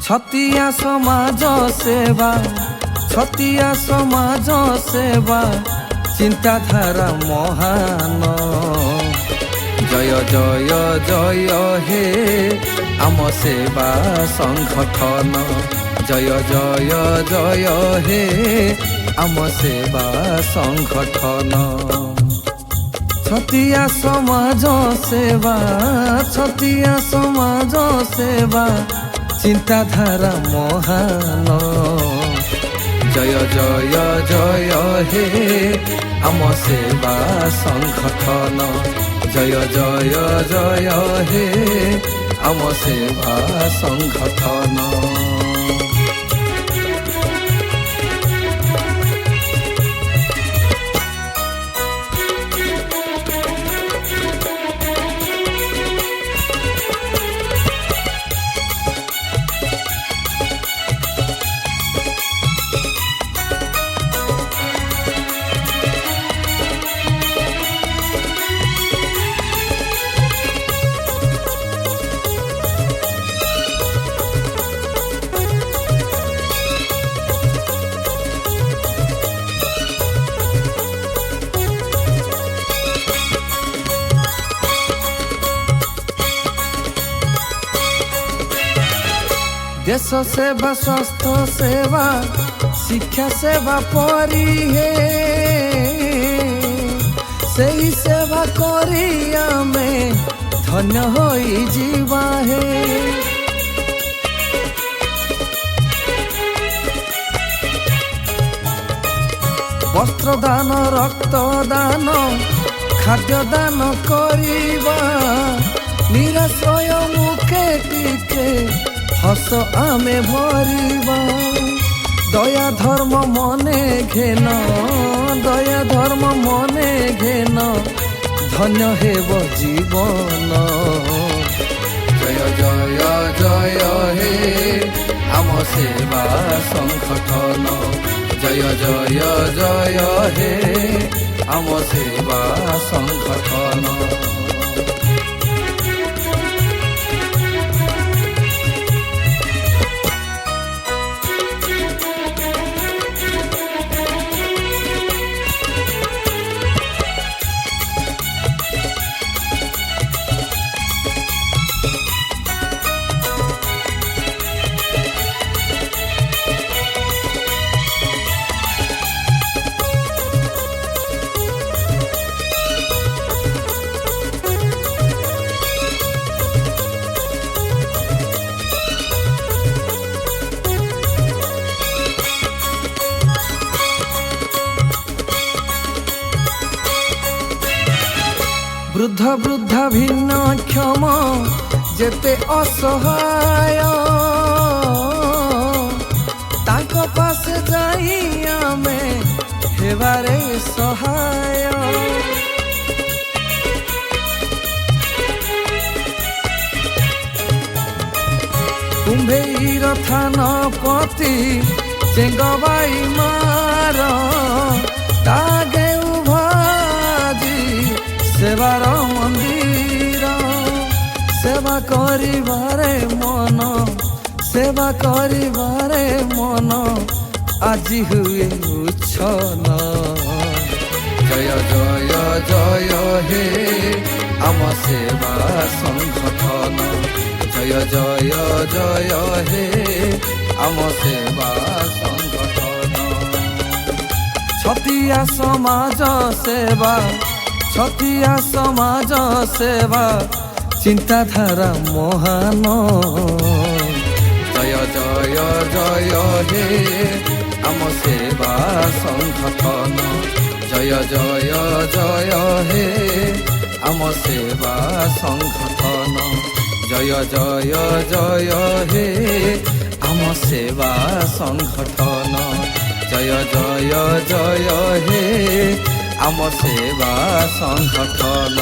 छतिया समाज सेवा छतिया समाज सेवा चिंताधारा महान जय जय जय हे आम सेवा संगठन जय जय जय हे आम सेवा संगठन छतिया समाज सेवा छतिया समाज सेवा चिंताधारा महान जय जय जय हे आम सेवा संगठन जय जय जय हे आम सेवा संगठन। देश सेवा स्वास्थ्य सेवा शिक्षा सेवा परी हे सही सेवा करी आमे धन्य होई जीवा हे वस्त्र दान रक्त दान खाद्य दान करिबा निराश्रय मुखे टिके हस आमे भरिबा दया धर्म मने घेन दया धर्म मने घेन धन्य हेब जीवन जय जय जय हे आम सेवा संगठन जय जय जय हे आम सेवा संगठन। वृद्ध वृद्ध भिन्न क्षम जेते असहाय ताको पास जाई आमे हेबारे सहाय कुंभेर थानपति चेंगबाई मार तागे सेवार मंदिर सेवा करिबारे मन सेवा करिबारे मन আজি हुए उच्छन जय जय जय हे आम सेवा संगठन जय जय जय हे आम सेवा संगठन छतिया समाज सेवा छतिया समाज सेवा चिंताधारा महान जय जय जय हे आम सेवा संगठन जय जय जय हे आम सेवा संगठन जय जय जय हे आम सेवा संगठन जय जय जय हे आम सेवा संगठन।